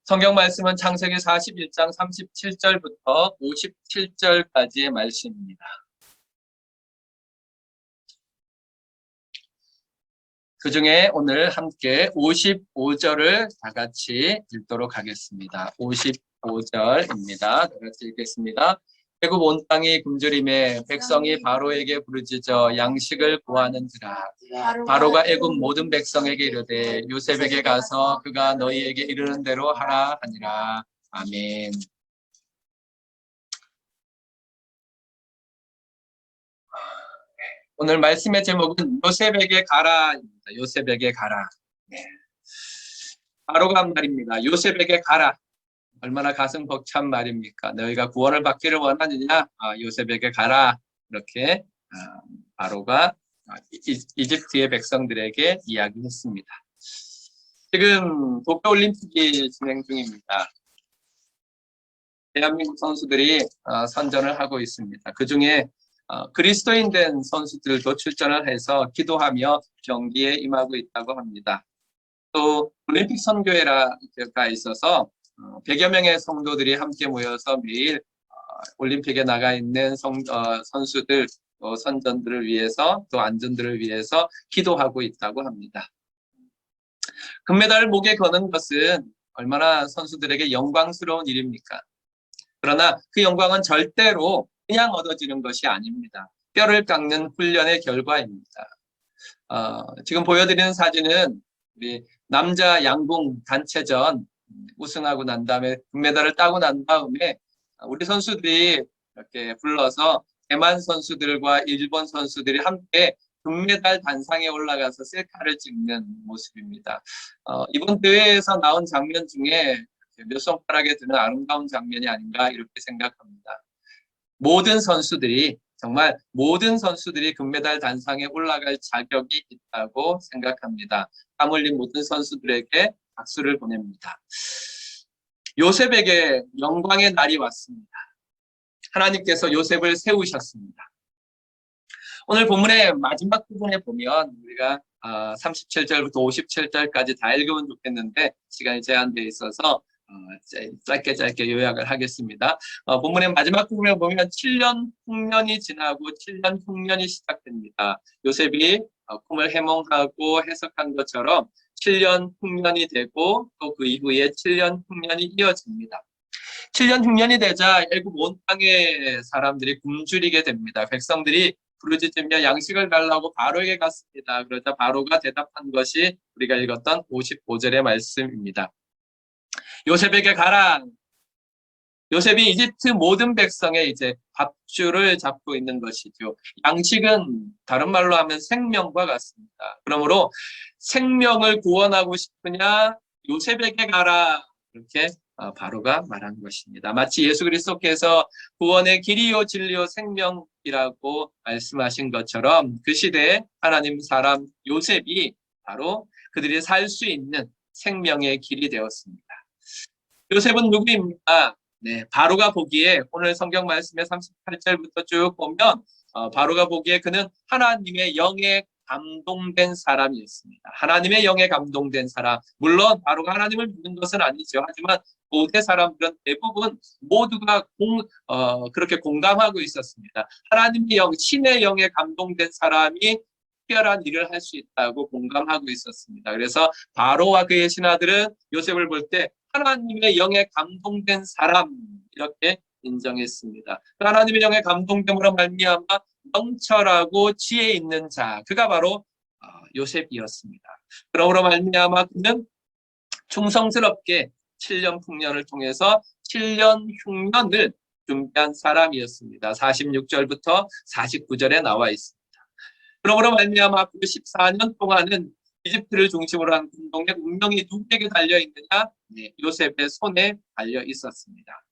성경 말씀은 창세기 41장 37절부터 57절까지의 말씀입니다. 그 중에 오늘 함께 55절을 다 같이 읽도록 하겠습니다. 55절입니다. 다 같이 읽겠습니다. 애굽 온 땅이 굶주림에 백성이 바로에게 부르짖어 양식을 구하는지라. 바로가 애굽 모든 백성에게 이르되 요셉에게 가서 그가 너희에게 이르는 대로 하라 하니라. 아멘. 오늘 말씀의 제목은 요셉에게 가라입니다. 요셉에게 가라. 네. 바로가 한 말입니다. 요셉에게 가라. 얼마나 가슴 벅찬 말입니까? 너희가 구원을 받기를 원하느냐? 요셉에게 가라. 이렇게 바로가 이집트의 백성들에게 이야기했습니다. 지금 도쿄올림픽이 진행 중입니다. 대한민국 선수들이 선전을 하고 있습니다. 그중에 그리스도인 된 선수들도 출전을 해서 기도하며 경기에 임하고 있다고 합니다. 또 올림픽 선교회가 있어서 100여 명의 성도들이 함께 모여서 매일 올림픽에 나가 있는 선수들, 또 선전들을 위해서, 또 안전들을 위해서 기도하고 있다고 합니다. 금메달을 목에 거는 것은 얼마나 선수들에게 영광스러운 일입니까? 그러나 그 영광은 절대로 그냥 얻어지는 것이 아닙니다. 뼈를 깎는 훈련의 결과입니다. 지금 보여드리는 사진은 우리 남자 양궁 단체전 우승하고 난 다음에 금메달을 따고 난 다음에 우리 선수들이 이렇게 불러서 대만 선수들과 일본 선수들이 함께 금메달 단상에 올라가서 셀카를 찍는 모습입니다. 이번 대회에서 나온 장면 중에 몇 손가락에 드는 아름다운 장면이 아닌가 이렇게 생각합니다. 정말 모든 선수들이 금메달 단상에 올라갈 자격이 있다고 생각합니다. 땀 흘린 모든 선수들에게 박수를 보냅니다. 요셉에게 영광의 날이 왔습니다. 하나님께서 요셉을 세우셨습니다. 오늘 본문의 마지막 부분에 보면 우리가 37절부터 57절까지 다 읽으면 좋겠는데 시간이 제한되어 있어서 짧게 요약을 하겠습니다. 본문의 마지막 부분에 보면 7년 흉년이 지나고 7년 흉년이 시작됩니다. 요셉이 꿈을 해몽하고 해석한 것처럼 7년 흉년이 되고 또 그 이후에 7년 흉년이 이어집니다. 7년 흉년이 되자 애굽 온 땅의 사람들이 굶주리게 됩니다. 백성들이 부르짖으며 양식을 달라고 바로에게 갔습니다. 그러자 바로가 대답한 것이 우리가 읽었던 55절의 말씀입니다. 요셉에게 가라. 요셉이 이집트 모든 백성의 이제 밥줄을 잡고 있는 것이죠. 양식은 다른 말로 하면 생명과 같습니다. 그러므로 생명을 구원하고 싶으냐 요셉에게 가라. 이렇게 바로가 말한 것입니다. 마치 예수 그리스도께서 구원의 길이요 진리요 생명이라고 말씀하신 것처럼 그 시대에 하나님 사람 요셉이 바로 그들이 살 수 있는 생명의 길이 되었습니다. 요셉은 누구입니까? 네, 바로가 보기에 오늘 성경 말씀의 38절부터 쭉 보면 바로가 보기에 그는 하나님의 영에 감동된 사람이었습니다. 하나님의 영에 감동된 사람. 물론 바로가 하나님을 믿는 것은 아니죠. 하지만 고대 사람들은 대부분 모두가 그렇게 공감하고 있었습니다. 하나님의 영, 신의 영에 감동된 사람이 특별한 일을 할 수 있다고 공감하고 있었습니다. 그래서 바로와 그의 신하들은 요셉을 볼 때 하나님의 영에 감동된 사람 이렇게 인정했습니다. 하나님의 영에 감동됨으로 말미암아 명철하고 지혜 있는 자, 그가 바로 요셉이었습니다. 그러므로 말미암아 그는 충성스럽게 7년 풍년을 통해서 7년 흉년을 준비한 사람이었습니다. 46절부터 49절에 나와 있습니다. 그러므로 말미암아 그 14년 동안은 이집트를 중심으로 한 군동의 운명이 누구에게 달려있느냐? 네, 요셉의 손에 달려 있었습니다.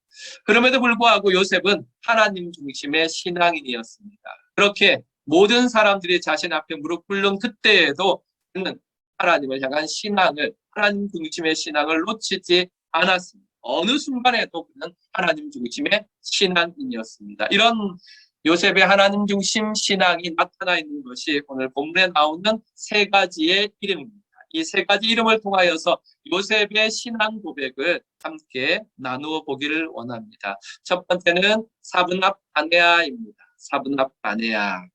그럼에도 불구하고 요셉은 하나님 중심의 신앙인이었습니다. 그렇게 모든 사람들이 자신 앞에 무릎 꿇는 그때에도 그는 하나님을 향한 신앙을, 하나님 중심의 신앙을 놓치지 않았습니다. 어느 순간에도 그는 하나님 중심의 신앙인이었습니다. 이런 요셉의 하나님 중심 신앙이 나타나 있는 것이 오늘 본문에 나오는 세 가지의 이름입니다. 이 세 가지 이름을 통하여서 요셉의 신앙 고백을 함께 나누어 보기를 원합니다. 첫 번째는 사브납 바네아입니다. 사브납 바네아.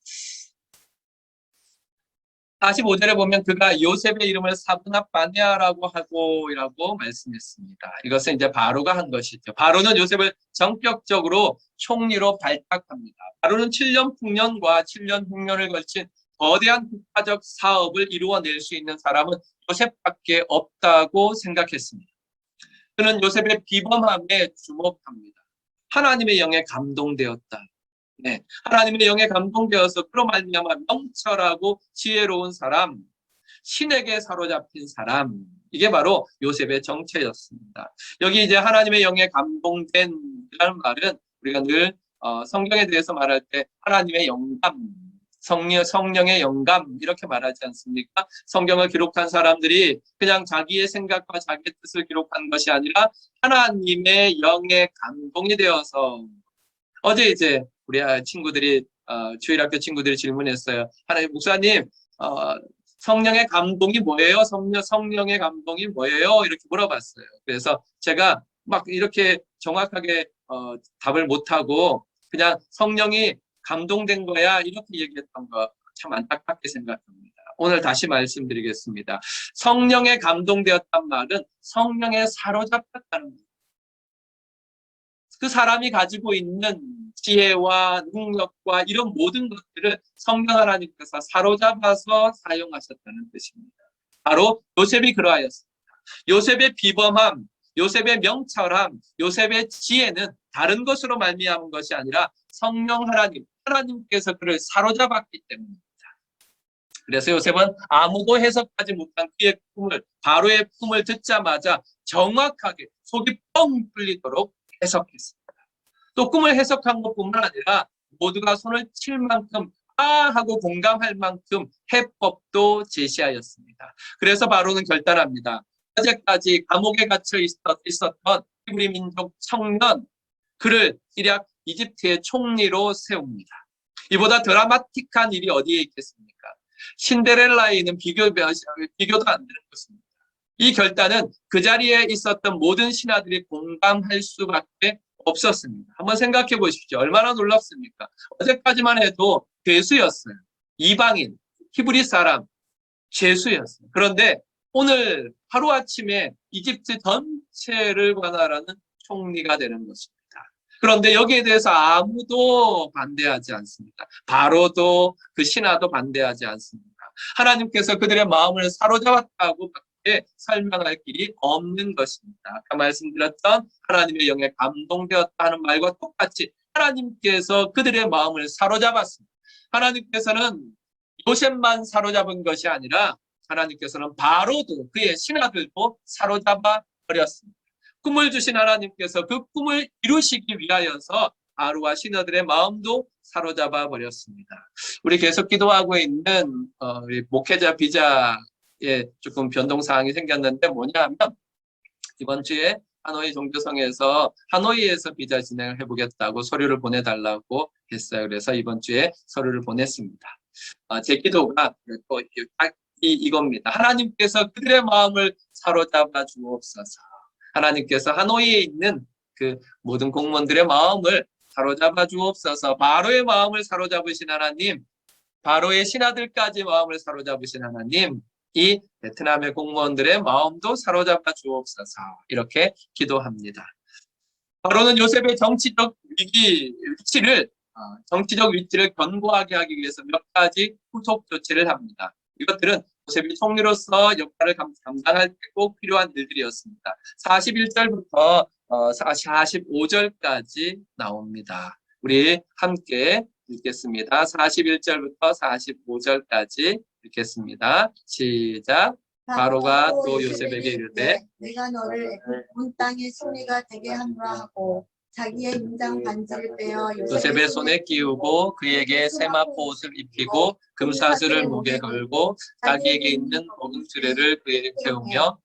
45절에 보면 그가 요셉의 이름을 사브납 바네아라고 하고이라고 말씀했습니다. 이것은 이제 바로가 한 것이죠. 바로는 요셉을 전격적으로 총리로 발탁합니다. 바로는 7년 풍년과 7년 흉년을 걸친 거대한 국가적 사업을 이루어낼 수 있는 사람은 요셉밖에 없다고 생각했습니다. 그는 요셉의 비범함에 주목합니다. 하나님의 영에 감동되었다. 네, 하나님의 영에 감동되어서 그로 말미암아 명철하고 지혜로운 사람, 신에게 사로잡힌 사람, 이게 바로 요셉의 정체였습니다. 여기 이제 하나님의 영에 감동된이라는 말은 우리가 늘 성경에 대해서 말할 때 하나님의 영감, 성령의 영감 이렇게 말하지 않습니까? 성경을 기록한 사람들이 그냥 자기의 생각과 자기의 뜻을 기록한 것이 아니라 하나님의 영에 감동이 되어서 어제 이제 우리 친구들이 주일학교 친구들이 질문했어요. 하나님 목사님 성령의 감동이 뭐예요? 성령의 감동이 뭐예요? 이렇게 물어봤어요. 그래서 제가 막 이렇게 정확하게 답을 못하고 그냥 성령이 감동된 거야 이렇게 얘기했던 거 참 안타깝게 생각합니다. 오늘 다시 말씀드리겠습니다. 성령에 감동되었단 말은 성령에 사로잡혔다는 거예요. 그 사람이 가지고 있는 지혜와 능력과 이런 모든 것들을 성령 하나님께서 사로잡아서 사용하셨다는 뜻입니다. 바로 요셉이 그러하였습니다. 요셉의 비범함, 요셉의 명철함, 요셉의 지혜는 다른 것으로 말미암은 것이 아니라 성령 하나님께서 그를 사로잡았기 때문입니다. 그래서 요셉은 아무도 해석하지 못한 그의 꿈을, 바로의 꿈을 듣자마자 정확하게 속이 뻥 뚫리도록 해석했습니다. 또 꿈을 해석한 것뿐만 아니라 모두가 손을 칠 만큼 하고 공감할 만큼 해법도 제시하였습니다. 그래서 바로는 결단합니다. 어제까지 감옥에 갇혀 있었던 히브리 민족 청년, 그를 일약 이집트의 총리로 세웁니다. 이보다 드라마틱한 일이 어디에 있겠습니까? 신데렐라에 있는 비교도 안 되는 것입니다. 이 결단은 그 자리에 있었던 모든 신하들이 공감할 수밖에 없었습니다. 한번 생각해 보십시오. 얼마나 놀랍습니까? 어제까지만 해도 죄수였어요. 이방인, 히브리 사람, 죄수였어요. 그런데 오늘 하루아침에 이집트 전체를 관할하는 총리가 되는 것입니다. 그런데 여기에 대해서 아무도 반대하지 않습니다. 바로도 그 신하도 반대하지 않습니다. 하나님께서 그들의 마음을 사로잡았다고 밖에 설명할 길이 없는 것입니다. 아까 말씀드렸던 하나님의 영에 감동되었다 하는 말과 똑같이 하나님께서 그들의 마음을 사로잡았습니다. 하나님께서는 요셉만 사로잡은 것이 아니라 하나님께서는 바로도 그의 신하들도 사로잡아 버렸습니다. 꿈을 주신 하나님께서 그 꿈을 이루시기 위하여서 바로와 신하들의 마음도 사로잡아 버렸습니다. 우리 계속 기도하고 있는 우리 목회자 비자에 조금 변동사항이 생겼는데 뭐냐면 이번 주에 하노이 종교성에서 하노이에서 비자 진행을 해보겠다고 서류를 보내달라고 했어요. 그래서 이번 주에 서류를 보냈습니다. 제 기도가 또 이겁니다. 하나님께서 그들의 마음을 사로잡아 주옵소서. 하나님께서 하노이에 있는 그 모든 공무원들의 마음을 사로잡아 주옵소서. 바로의 마음을 사로잡으신 하나님, 바로의 신하들까지 마음을 사로잡으신 하나님, 이 베트남의 공무원들의 마음도 사로잡아 주옵소서. 이렇게 기도합니다. 바로는 요셉의 정치적 위치를 견고하게 하기 위해서 몇 가지 후속 조치를 합니다. 이것들은 요셉이 총리로서 역할을 감당할 때 꼭 필요한 일들이었습니다. 41절부터 45절까지 나옵니다. 우리 함께 읽겠습니다. 41절부터 45절까지 읽겠습니다. 시작. 바로가 또 요셉에게 이르되 내가 너를 온 땅의 승리가 되게 하노라 하고 자기의 인장 반지를 빼어 요셉의 손에 끼우고 그에게 세마포 옷을 입히고 금사슬을 목에 걸고 자기에게 있는 먹은 수레를 그에게 태우며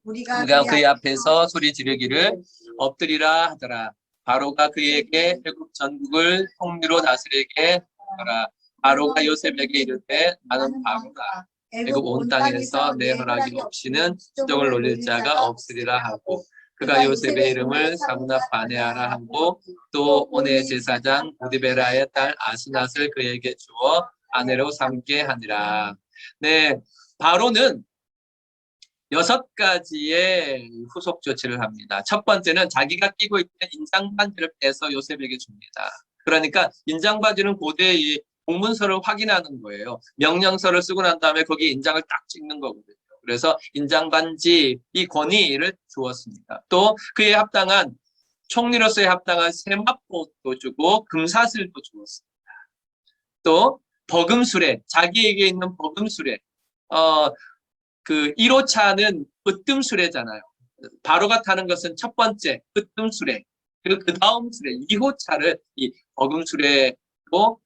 우리가 그의 앞에서 소리 지르기를 엎드리라 하더라. 바로가 그에게 애굽 전국을 통미로 다스리게 하더라. 바로가 요셉에게 이르되 나는 바로다. 애굽 온 땅에서 내 허락이 없이는 수종을 올릴 자가 없으리라 하고 그가 요셉의 이름을 사므납 바네아라 하고 또 온의 제사장 보디베라의 딸 아스낫을 그에게 주어 아내로 삼게 하니라. 네, 바로는 6가지의 후속 조치를 합니다. 첫 번째는 자기가 끼고 있는 인장반지를 빼서 요셉에게 줍니다. 그러니까 인장반지는 고대의 공문서를 확인하는 거예요. 명령서를 쓰고 난 다음에 거기에 인장을 딱 찍는 거거든요. 그래서 인장반지 이 권위를 주었습니다. 또 그에 합당한 총리로서의 합당한 세마포도 주고 금사슬도 주었습니다. 또 버금수레, 자기에게 있는 버금수레, 그 1호차는 으뜸수레잖아요. 바로가 타는 것은 첫 번째 으뜸수레, 그리고 그 다음 수레 2호차를 이 버금수레로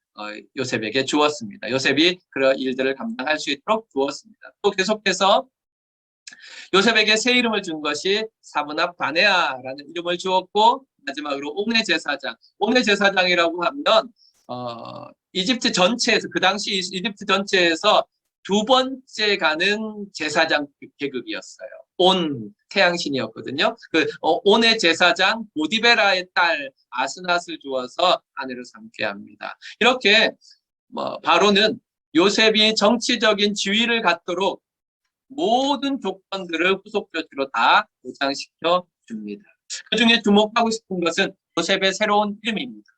요셉에게 주었습니다. 요셉이 그런 일들을 감당할 수 있도록 주었습니다. 또 계속해서 요셉에게 새 이름을 준 것이 사므납 바네아라는 이름을 주었고, 마지막으로 온의 제사장. 온의 제사장이라고 하면 이집트 전체에서, 그 당시 이집트 전체에서 두 번째 가는 제사장 계급이었어요. 온 태양신이었거든요. 그 온의 제사장 보디베라의 딸 아스낫을 주어서 아내로 삼게 합니다. 이렇게 바로는 요셉이 정치적인 지위를 갖도록 모든 조건들을 후속 조치로 다 보장시켜 줍니다. 그 중에 주목하고 싶은 것은 요셉의 새로운 이름입니다.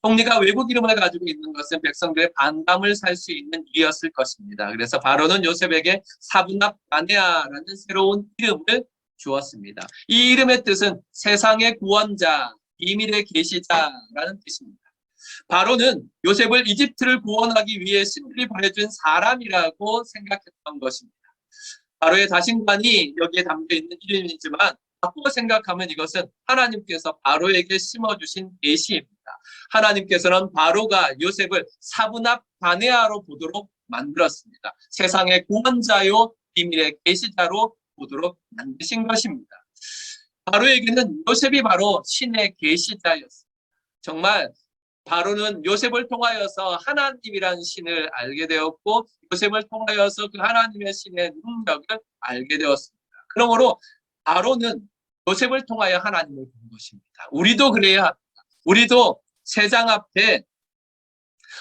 총리가 외국 이름을 가지고 있는 것은 백성들의 반감을 살 수 있는 일이었을 것입니다. 그래서 바로는 요셉에게 사브납 바네아라는 새로운 이름을 주었습니다. 이 이름의 뜻은 세상의 구원자, 비밀의 계시자라는 뜻입니다. 바로는 요셉을 이집트를 구원하기 위해 신들이 보내준 사람이라고 생각했던 것입니다. 바로의 자신감이 여기에 담겨있는 이름이지만 바꾸어 생각하면 이것은 하나님께서 바로에게 심어주신 계시입니다. 하나님께서는 바로가 요셉을 사브납 바네아로 보도록 만들었습니다. 세상의 구원자요 비밀의 계시자로 보도록 만드신 것입니다. 바로에게는 요셉이 바로 신의 계시자였습니다. 정말 바로는 요셉을 통하여서 하나님이란 신을 알게 되었고 요셉을 통하여서 그 하나님의 신의 능력을 알게 되었습니다. 그러므로 바로는 요셉을 통하여 하나님을 본 것입니다. 우리도 그래야 합니다. 우리도 세상 앞에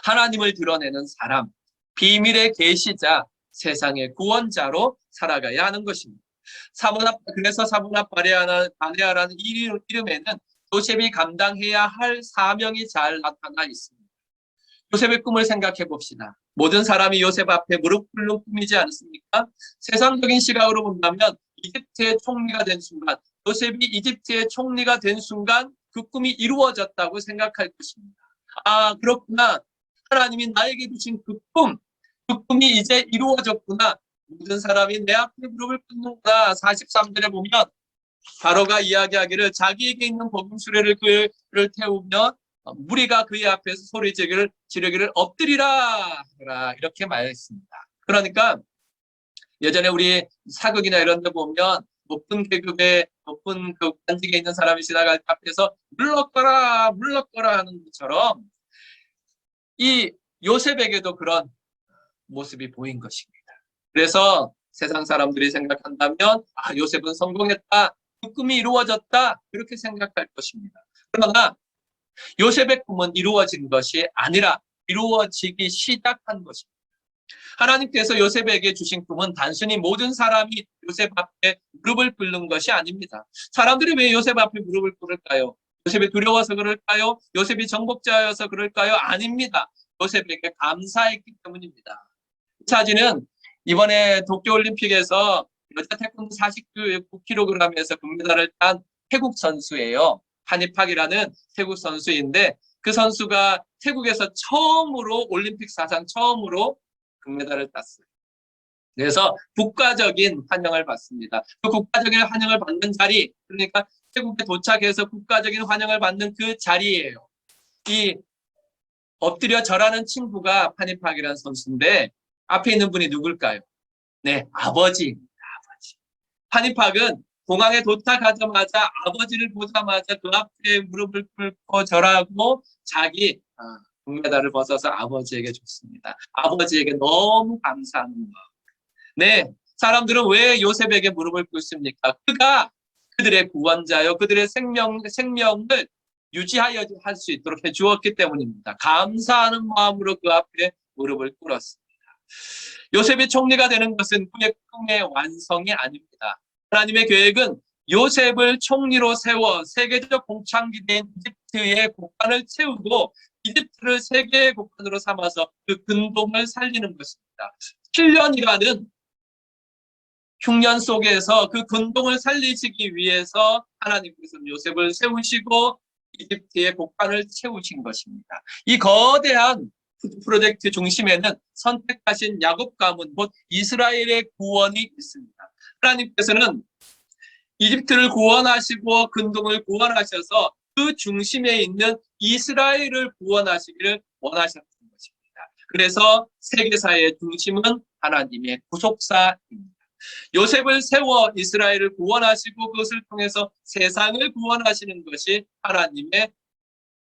하나님을 드러내는 사람, 비밀의 계시자, 세상의 구원자로 살아가야 하는 것입니다. 그래서 사브납 바네아라는 이름에는 요셉이 감당해야 할 사명이 잘 나타나 있습니다. 요셉의 꿈을 생각해 봅시다. 모든 사람이 요셉 앞에 무릎 꿇는 꿈이지 않습니까? 세상적인 시각으로 본다면 이집트의 총리가 된 순간, 요셉이 이집트의 총리가 된 순간 그 꿈이 이루어졌다고 생각할 것입니다. 아, 그렇구나. 하나님이 나에게 주신 그 꿈이 이제 이루어졌구나. 모든 사람이 내 앞에 무릎을 꿇는구나. 43절에 보면 바로가 이야기하기를 자기에게 있는 버금수레를 그를 태우며 무리가 그의 앞에서 소리 지르기를 엎드리라 이렇게 말했습니다. 그러니까 예전에 우리 사극이나 이런 데 보면 높은 계급의 높은 그 관직에 있는 사람이 지나갈 때 앞에서 물러거라 하는 것처럼 이 요셉에게도 그런 모습이 보인 것입니다. 그래서 세상 사람들이 생각한다면 요셉은 성공했다. 그 꿈이 이루어졌다. 이렇게 생각할 것입니다. 그러나 요셉의 꿈은 이루어진 것이 아니라 이루어지기 시작한 것입니다. 하나님께서 요셉에게 주신 꿈은 단순히 모든 사람이 요셉 앞에 무릎을 꿇는 것이 아닙니다. 사람들이 왜 요셉 앞에 무릎을 꿇을까요? 요셉이 두려워서 그럴까요? 요셉이 정복자여서 그럴까요? 아닙니다. 요셉에게 감사했기 때문입니다. 차지는 이번에 도쿄올림픽에서 여자 태권도 49kg에서 금메달을 딴 태국 선수예요. 한이팍이라는 태국 선수인데 그 선수가 태국에서 처음으로 올림픽 사상 처음으로 금메달을 땄어요. 그래서 국가적인 환영을 받습니다. 그 국가적인 환영을 받는 자리, 그러니까 태국에 도착해서 국가적인 환영을 받는 그 자리예요. 이 엎드려 절하는 친구가 파니팍이라는 선수인데 앞에 있는 분이 누굴까요? 네, 아버지입니다. 아버지. 파니팍은 공항에 도착하자마자 아버지를 보자마자 그 앞에 무릎을 꿇고 절하고 자기 금메달을 벗어서 아버지에게 줬습니다. 아버지에게 너무 감사하는 마음. 네, 사람들은 왜 요셉에게 무릎을 꿇습니까? 그가 그들의 구원자요, 그들의 생명을 유지하여 할 수 있도록 해주었기 때문입니다. 감사하는 마음으로 그 앞에 무릎을 꿇었습니다. 요셉이 총리가 되는 것은 그의 꿈의 완성이 아닙니다. 하나님의 계획은 요셉을 총리로 세워 세계적 공창기대인 이집트의 곡간을 채우고 이집트를 세계의 곡간으로 삼아서 그 근동을 살리는 것입니다. 7년이라는 흉년 속에서 그 근동을 살리시기 위해서 하나님께서는 요셉을 세우시고 이집트의 곡간을 채우신 것입니다. 이 거대한 프로젝트 중심에는 선택하신 야곱 가문, 곧 이스라엘의 구원이 있습니다. 하나님께서는 이집트를 구원하시고 근동을 구원하셔서 그 중심에 있는 이스라엘을 구원하시기를 원하셨던 것입니다. 그래서 세계사의 중심은 하나님의 구속사입니다. 요셉을 세워 이스라엘을 구원하시고 그것을 통해서 세상을 구원하시는 것이 하나님의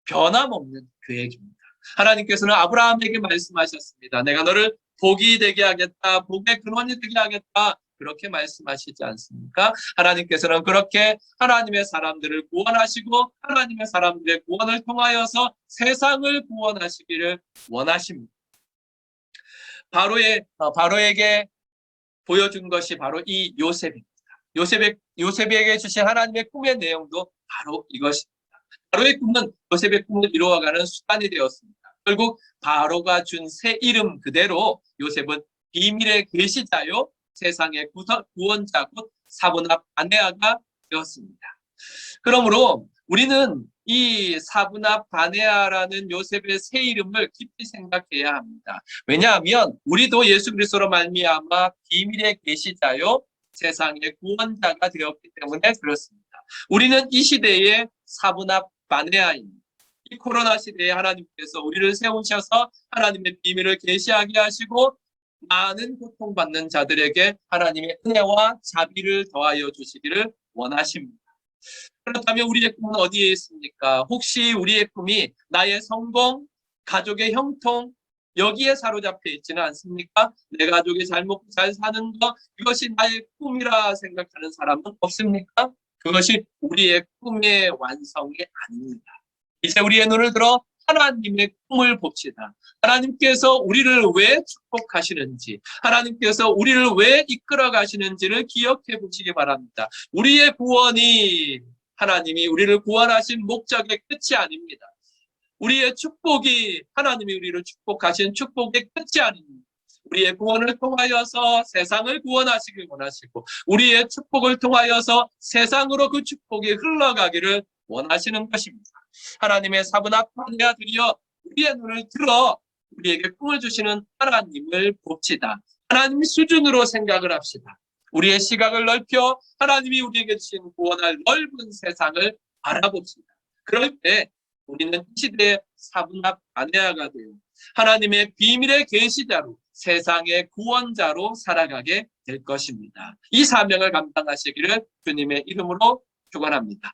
변함없는 계획입니다. 하나님께서는 아브라함에게 말씀하셨습니다. 내가 너를 복이 되게 하겠다, 복의 근원이 되게 하겠다, 그렇게 말씀하시지 않습니까? 하나님께서는 그렇게 하나님의 사람들을 구원하시고 하나님의 사람들의 구원을 통하여서 세상을 구원하시기를 원하십니다. 바로에게 보여준 것이 바로 이 요셉입니다. 요셉에게 주신 하나님의 꿈의 내용도 바로 이것입니다. 바로의 꿈은 요셉의 꿈을 이루어가는 수단이 되었습니다. 결국 바로가 준 새 이름 그대로 요셉은 비밀의 계시자요, 세상의 구원자, 곧 사분합 바네아가 되었습니다. 그러므로 우리는 이 사분합 바네아라는 요셉의 새 이름을 깊이 생각해야 합니다. 왜냐하면 우리도 예수 그리스도로 말미암아 비밀의 계시자요, 세상의 구원자가 되었기 때문에 그렇습니다. 우리는 이 시대의 사분합 바네아입니다. 이 코로나 시대에 하나님께서 우리를 세우셔서 하나님의 비밀을 계시하게 하시고 많은 고통받는 자들에게 하나님의 은혜와 자비를 더하여 주시기를 원하십니다. 그렇다면 우리의 꿈은 어디에 있습니까? 혹시 우리의 꿈이 나의 성공, 가족의 형통, 여기에 사로잡혀 있지는 않습니까? 내 가족이 잘 먹고 잘 사는 것, 이것이 나의 꿈이라 생각하는 사람은 없습니까? 그것이 우리의 꿈의 완성이 아닙니다. 이제 우리의 눈을 들어 하나님의 꿈을 봅시다. 하나님께서 우리를 왜 축복하시는지, 하나님께서 우리를 왜 이끌어 가시는지를 기억해 보시기 바랍니다. 우리의 구원이 하나님이 우리를 구원하신 목적의 끝이 아닙니다. 우리의 축복이 하나님이 우리를 축복하신 축복의 끝이 아닙니다. 우리의 구원을 통하여서 세상을 구원하시길 원하시고 우리의 축복을 통하여서 세상으로 그 축복이 흘러가기를 원하시는 것입니다. 하나님의 사분합 바네아들이여 우리의 눈을 들어 우리에게 꿈을 주시는 하나님을 봅시다. 하나님 수준으로 생각을 합시다. 우리의 시각을 넓혀 하나님이 우리에게 주신 구원할 넓은 세상을 바라봅시다. 그럴 때 우리는 이 시대의 사분합 바네아가 되어 하나님의 비밀의 계시자로 세상의 구원자로 살아가게 될 것입니다. 이 사명을 감당하시기를 주님의 이름으로 축원합니다.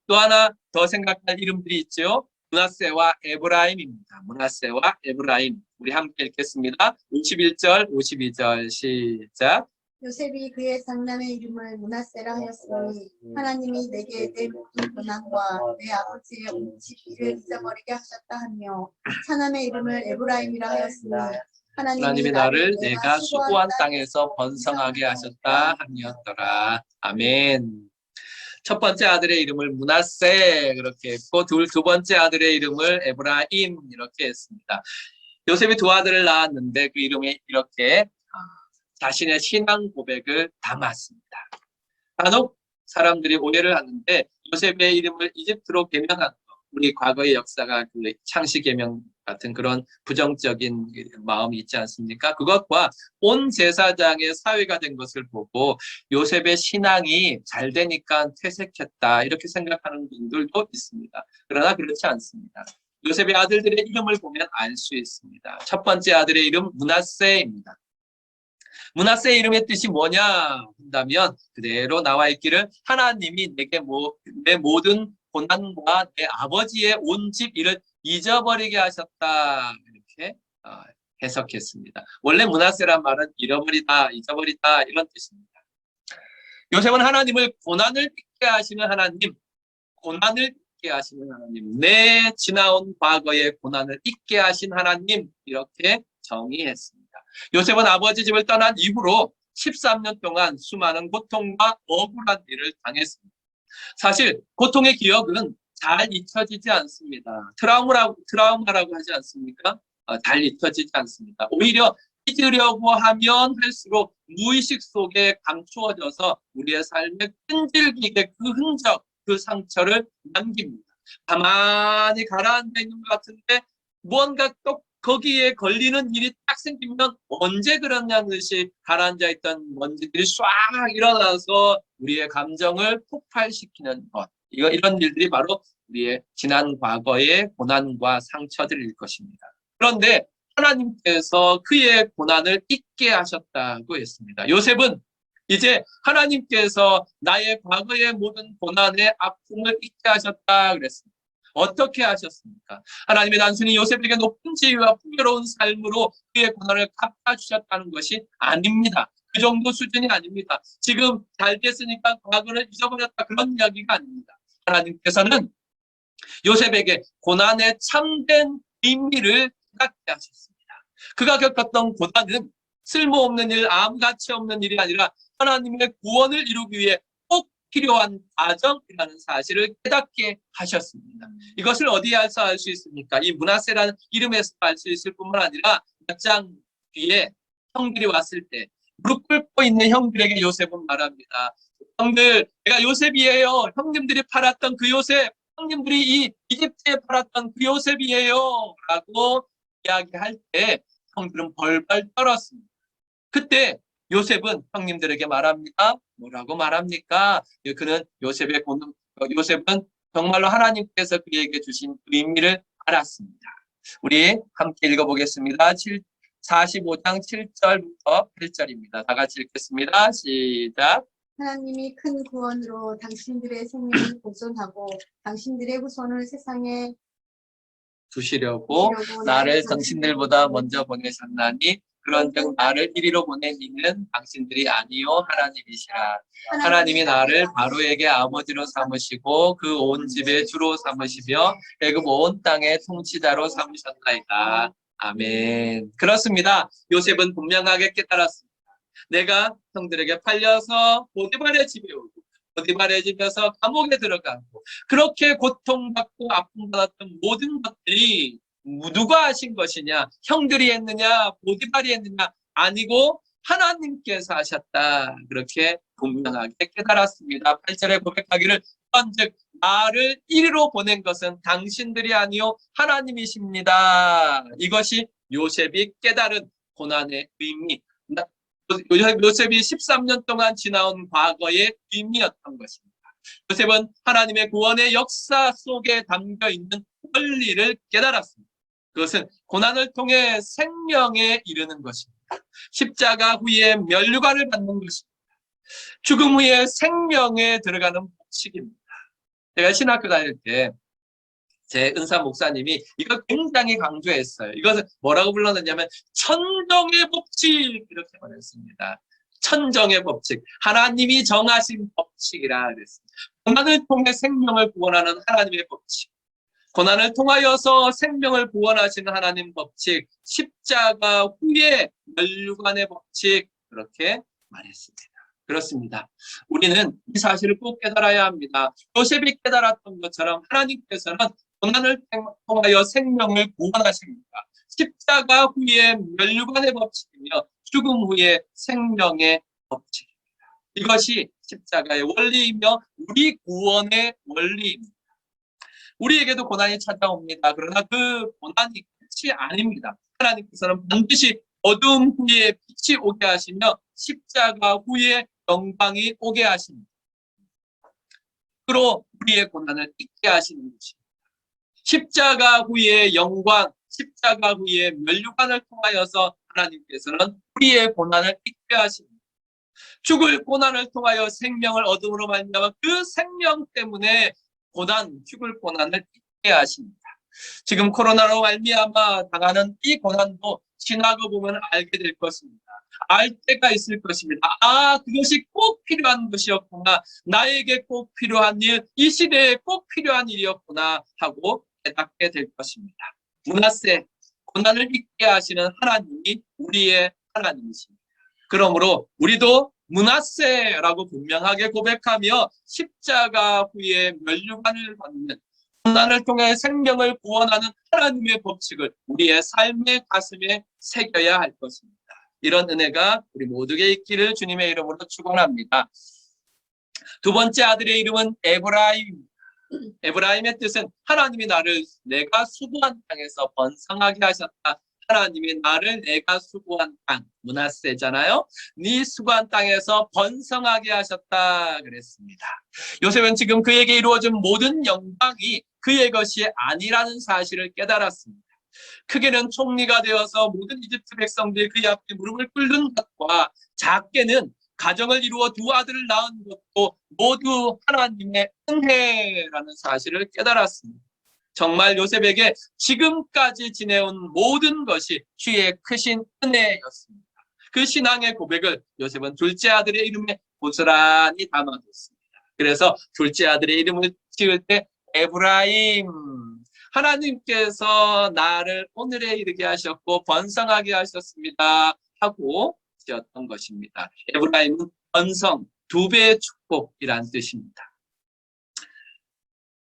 또 하나 더 생각할 이름들이 있죠. 므낫세와 에브라임입니다. 므낫세와 에브라임. 우리 함께 읽겠습니다. 51절, 52절 시작. 요셉이 그의 장남의 이름을 므낫세라 하였으니 하나님이 내게 내 모든 고난과 내 아버지의 온 집을 잊어버리게 하셨다 하며 차남의 이름을 에브라임이라 하였으니 하나님이 나를 내가 수고한 땅에서 번성하게 하셨다 하니었더라. 아멘. 첫 번째 아들의 이름을 므낫세 그렇게 했고 두 번째 아들의 이름을 에브라임 이렇게 했습니다. 요셉이 두 아들을 낳았는데 그 이름에 이렇게 자신의 신앙 고백을 담았습니다. 간혹 사람들이 오해를 하는데 요셉의 이름을 이집트로 개명한 것, 우리 과거의 역사가 그 창시 개명 같은 그런 부정적인 마음이 있지 않습니까? 그것과 온 제사장의 사위가 된 것을 보고 요셉의 신앙이 잘 되니까 퇴색했다 이렇게 생각하는 분들도 있습니다. 그러나 그렇지 않습니다. 요셉의 아들들의 이름을 보면 알 수 있습니다. 첫 번째 아들의 이름 므낫세입니다. 므낫세의 이름의 뜻이 뭐냐 한다면 그대로 나와 있기를 하나님이 내게 내 모든 고난과 내 아버지의 온 집 일을 잊어버리게 하셨다 이렇게 해석했습니다. 원래 므낫세란 말은 잃어버리다, 잊어버리다 이런 뜻입니다. 요셉은 하나님을 고난을 잊게 하시는 하나님, 고난을 잊게 하시는 하나님, 내 지나온 과거의 고난을 잊게 하신 하나님, 이렇게 정의했습니다. 요셉은 아버지 집을 떠난 이후로 13년 동안 수많은 고통과 억울한 일을 당했습니다. 사실 고통의 기억은 잘 잊혀지지 않습니다. 트라우마라고 하지 않습니까? 잘 잊혀지지 않습니다. 오히려 잊으려고 하면 할수록 무의식 속에 감추어져서 우리의 삶에 끈질기게 그 흔적, 그 상처를 남깁니다. 가만히 가라앉아 있는 것 같은데 무언가 또 거기에 걸리는 일이 딱 생기면 언제 그러냐는 듯이 가라앉아 있던 먼지들이 쫙 일어나서 우리의 감정을 폭발시키는 것. 이런 일들이 바로 우리의 지난 과거의 고난과 상처들일 것입니다. 그런데 하나님께서 그의 고난을 잊게 하셨다고 했습니다. 요셉은 이제 하나님께서 나의 과거의 모든 고난의 아픔을 잊게 하셨다 그랬습니다. 어떻게 하셨습니까? 하나님이 단순히 요셉에게 높은 지위와 풍요로운 삶으로 그의 고난을 갚아주셨다는 것이 아닙니다. 그 정도 수준이 아닙니다. 지금 잘 됐으니까 과거를 잊어버렸다 그런 이야기가 아닙니다. 하나님께서는 요셉에게 고난의 참된 의미를 깨닫게 하셨습니다. 그가 겪었던 고난은 쓸모없는 일, 아무 가치 없는 일이 아니라 하나님의 구원을 이루기 위해 꼭 필요한 과정이라는 사실을 깨닫게 하셨습니다. 이것을 어디에서 알 수 있습니까? 이 므낫세라는 이름에서 알 수 있을 뿐만 아니라 몇 장 뒤에 형들이 왔을 때 무릎 꿇고 있는 형들에게 요셉은 말합니다. 형들, 내가 요셉이에요. 형님들이 팔았던 그 요셉, 형님들이 이 이집트에 팔았던 그 요셉이에요. 라고 이야기할 때 형들은 벌벌 떨었습니다. 그때 요셉은 형님들에게 말합니다. 뭐라고 말합니까? 그는 요셉은 정말로 하나님께서 그에게 주신 의미를 알았습니다. 우리 함께 읽어보겠습니다. 45장 7절부터 8절입니다. 다 같이 읽겠습니다. 시작. 하나님이 큰 구원으로 당신들의 생명을 보존하고 당신들의 후손을 세상에 두시려고 나를 당신들보다 먼저 보내셨나니 그런즉 나를 이리로 보낸 이는 당신들이 아니요 하나님이시라. 하나님이 나를 바로에게 아버지로 삼으시고 그 온 집의 주로 삼으시며 애굽 온 땅의 통치자로 삼으셨나이다. 아멘. 그렇습니다. 요셉은 분명하게 깨달았습니다. 내가 형들에게 팔려서 보디발의 집에 오고 보디발의 집에서 감옥에 들어가고 그렇게 고통받고 아픔받았던 모든 것들이 누가 하신 것이냐? 형들이 했느냐? 보디발이 했느냐? 아니고 하나님께서 하셨다. 그렇게 분명하게 깨달았습니다. 8절에 고백하기를 한즉 나를 이리로 보낸 것은 당신들이 아니요 하나님이십니다. 이것이 요셉이 깨달은 고난의 의미, 요셉이 13년 동안 지나온 과거의 의미였던 것입니다. 요셉은 하나님의 구원의 역사 속에 담겨 있는 원리를 깨달았습니다. 그것은 고난을 통해 생명에 이르는 것입니다. 십자가 후에 면류관을 받는 것입니다. 죽음 후에 생명에 들어가는 복식입니다. 제가 신학교 다닐 때 제 은사 목사님이 이걸 굉장히 강조했어요. 이것을 뭐라고 불렀느냐면 천정의 법칙 이렇게 말했습니다. 천정의 법칙, 하나님이 정하신 법칙이라 그랬습니다. 고난을 통해 생명을 구원하는 하나님의 법칙, 고난을 통하여서 생명을 구원하시는 하나님 법칙, 십자가 후에 면류관의 법칙 그렇게 말했습니다. 그렇습니다. 우리는 이 사실을 꼭 깨달아야 합니다. 요셉이 깨달았던 것처럼 하나님께서는 고난을 통하여 생명을 구원하십니다. 십자가 후에 면류관의 법칙이며 죽음 후에 생명의 법칙입니다. 이것이 십자가의 원리이며 우리 구원의 원리입니다. 우리에게도 고난이 찾아옵니다. 그러나 그 고난이 끝이 아닙니다. 하나님께서는 반드시 어두움 후에 빛이 오게 하시며 십자가 후에 영광이 오게 하십니다. 그로 우리의 고난을 잊게 하시는 것입니다. 십자가 후에 영광, 십자가 후에 면류관을 통하여서 하나님께서는 우리의 고난을 잊게 하십니다. 죽을 고난을 통하여 생명을 얻음으로 말미암아 그 생명 때문에 죽을 고난을 잊게 하십니다. 지금 코로나로 말미암아 당하는 이 고난도 지나고 보면 알게 될 것입니다. 알 때가 있을 것입니다. 아, 그것이 꼭 필요한 것이었구나. 나에게 꼭 필요한 일, 이 시대에 꼭 필요한 일이었구나 하고 깨닫게 될 것입니다. 므낫세, 고난을 잊게 하시는 하나님이 우리의 하나님이십니다. 그러므로 우리도 므낫세라고 분명하게 고백하며 십자가 후에 면류관을 받는 고난을 통해 생명을 구원하는 하나님의 법칙을 우리의 삶의 가슴에 새겨야 할 것입니다. 이런 은혜가 우리 모두에게 있기를 주님의 이름으로 축원합니다. 두 번째 아들의 이름은 에브라임입니다. 에브라임의 뜻은 하나님이 나를 내가 수고한 땅에서 번성하게 하셨다. 하나님이 나를 내가 수고한 땅, 므낫세잖아요. 네 수고한 땅에서 번성하게 하셨다 그랬습니다. 요셉은 지금 그에게 이루어진 모든 영광이 그의 것이 아니라는 사실을 깨달았습니다. 크게는 총리가 되어서 모든 이집트 백성들이 그의 앞에 무릎을 꿇는 것과 작게는 가정을 이루어 두 아들을 낳은 것도 모두 하나님의 은혜라는 사실을 깨달았습니다. 정말 요셉에게 지금까지 지내온 모든 것이 주의 크신 은혜였습니다. 그 신앙의 고백을 요셉은 둘째 아들의 이름에 고스란히 담아뒀습니다. 그래서 둘째 아들의 이름을 지을 때 에브라임, 하나님께서 나를 오늘에 이르게 하셨고 번성하게 하셨습니다 하고 지었던 것입니다. 에브라임은 번성, 두 배의 축복이란 뜻입니다.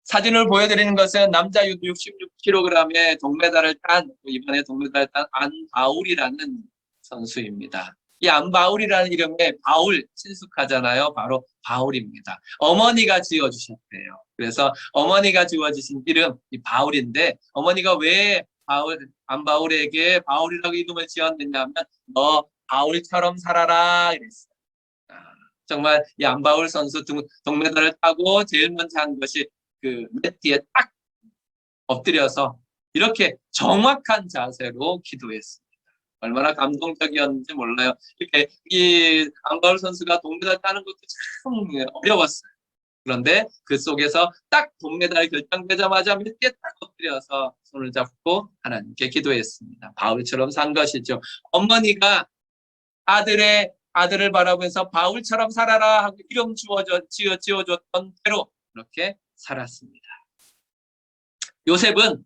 사진을 보여드리는 것은 남자 유도 66kg의 동메달을 딴, 이번에 동메달을 딴 안바울이라는 선수입니다. 이 안바울이라는 이름에 바울 친숙하잖아요. 바로 바울입니다. 어머니가 지어주셨대요. 그래서 어머니가 지어주신 이름 이 바울인데 어머니가 왜 안바울에게 바울이라고 이름을 지었느냐면 너 바울처럼 살아라 이랬어요. 정말 이 안바울 선수 동메달을 따고 제일 먼저 한 것이 그 맷 뒤에 딱 엎드려서 이렇게 정확한 자세로 기도했습니다. 얼마나 감동적이었는지 몰라요. 이렇게 이 안바울 선수가 동메달 따는 것도 참 어려웠어요. 그런데 그 속에서 딱 동메달 결정되자마자 몇 개 딱 엎드려서 손을 잡고 하나님께 기도했습니다. 바울처럼 산 것이죠. 어머니가 아들을 바라보면서 바울처럼 살아라 하고 이름 지어줬던 대로 그렇게 살았습니다. 요셉은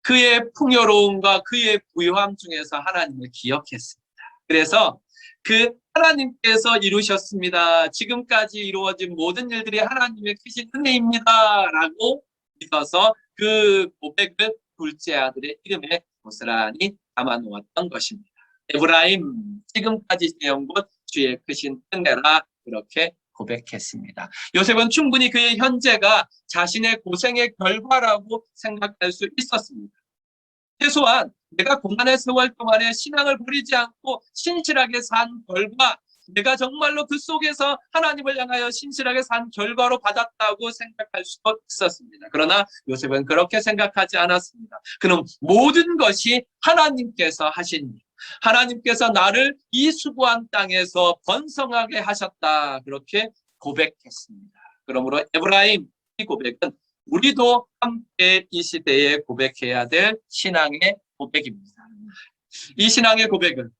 그의 풍요로움과 그의 부유함 중에서 하나님을 기억했습니다. 그래서 그 하나님께서 이루셨습니다. 지금까지 이루어진 모든 일들이 하나님의 크신 은혜입니다. 라고 믿어서 그 고백을 둘째 아들의 이름에 고스란히 담아놓았던 것입니다. 에브라임, 지금까지 지내온 것 주의 크신 은혜라 그렇게 고백했습니다. 요셉은 충분히 그의 현재가 자신의 고생의 결과라고 생각할 수 있었습니다. 최소한 내가 고난의 세월 동안에 신앙을 버리지 않고 신실하게 산 결과, 내가 정말로 그 속에서 하나님을 향하여 신실하게 산 결과로 받았다고 생각할 수도 있었습니다. 그러나 요셉은 그렇게 생각하지 않았습니다. 그는 모든 것이 하나님께서 하신 일, 하나님께서 나를 이 수고한 땅에서 번성하게 하셨다 그렇게 고백했습니다. 그러므로 에브라임 이 고백은 우리도 함께 이 시대에 고백해야 될 신앙의 고백입니다. 이 신앙의 고백은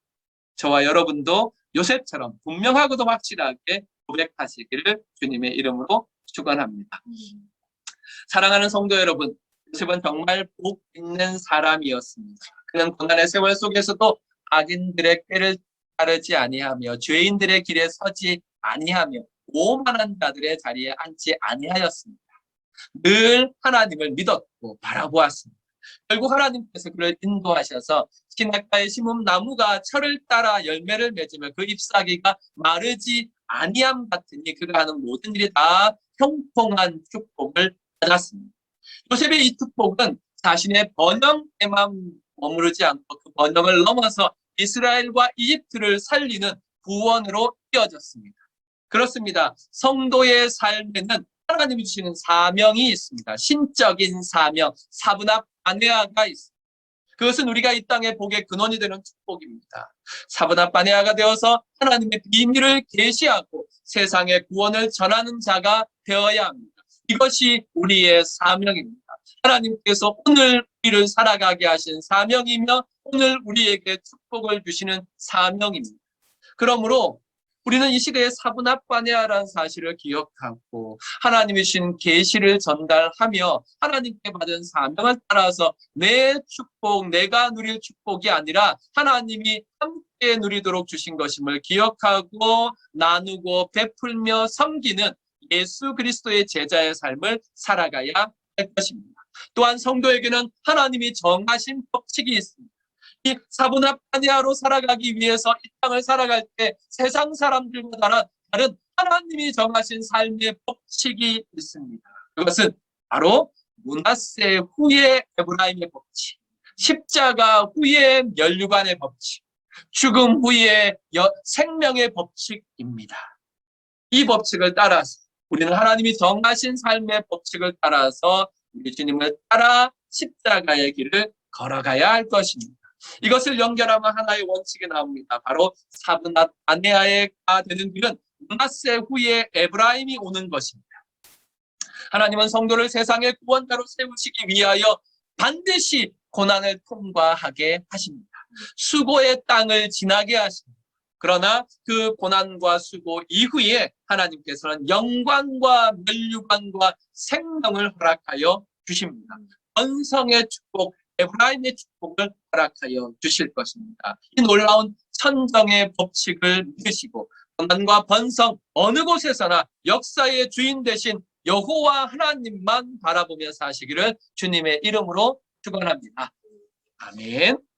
저와 여러분도 요셉처럼 분명하고도 확실하게 고백하시기를 주님의 이름으로 축원합니다. 사랑하는 성도 여러분, 요셉은 정말 복 있는 사람이었습니다. 그는 고난의 세월 속에서도 악인들의 꾀를 따르지 아니하며 죄인들의 길에 서지 아니하며 오만한 자들의 자리에 앉지 아니하였습니다. 늘 하나님을 믿었고 바라보았습니다. 결국 하나님께서 그를 인도하셔서 시냇가에 심은 나무가 철을 따라 열매를 맺으며 그 잎사귀가 마르지 아니함 같으니 그가 하는 모든 일이 다 형통한 축복을 받았습니다. 요셉의 이 축복은 자신의 번영에만 머무르지 않고 그 번영을 넘어서 이스라엘과 이집트를 살리는 구원으로 이어졌습니다. 그렇습니다. 성도의 삶에는 하나님이 주시는 사명이 있습니다. 신적인 사명, 사분합 아내아가 있습니다. 그것은 우리가 이 땅의 복의 근원이 되는 축복입니다. 사분합 아내아가 되어서 하나님의 비밀을 계시하고 세상의 구원을 전하는 자가 되어야 합니다. 이것이 우리의 사명입니다. 하나님께서 오늘 우리를 살아가게 하신 사명이며 오늘 우리에게 축복을 주시는 사명입니다. 그러므로 우리는 이 시대에 사분합관해야라는 사실을 기억하고 하나님이 주신 계시를 전달하며 하나님께 받은 사명을 따라서 내 축복, 내가 누릴 축복이 아니라 하나님이 함께 누리도록 주신 것임을 기억하고 나누고 베풀며 섬기는 예수 그리스도의 제자의 삶을 살아가야 할 것입니다. 또한 성도에게는 하나님이 정하신 법칙이 있습니다. 이 사분합관해야로 살아가기 위해서 이 땅을 살아갈 때 세상 사람들보다는 다른 하나님이 정하신 삶의 법칙이 있습니다. 그것은 바로 므낫세 후의 에브라임의 법칙, 십자가 후의 면류관의 법칙, 죽음 후의 생명의 법칙입니다. 이 법칙을 따라서 우리는 하나님이 정하신 삶의 법칙을 따라서 우리 주님을 따라 십자가의 길을 걸어가야 할 것입니다. 이것을 연결하면 하나의 원칙이 나옵니다. 바로 사분합관해야가 되는 길은 므낫세 후에 에브라임이 오는 것입니다. 하나님은 성도를 세상의 구원자로 세우시기 위하여 반드시 고난을 통과하게 하십니다. 수고의 땅을 지나게 하십니다. 그러나 그 고난과 수고 이후에 하나님께서는 영광과 면류관과 생명을 허락하여 주십니다. 번성의 축복, 에브라임의 축복을 허락하여 주실 것입니다. 이 놀라운 천정의 법칙을 믿으시고 고난과 번성 어느 곳에서나 역사의 주인 되신 여호와 하나님만 바라보며 사시기를 주님의 이름으로 축원합니다. 아멘.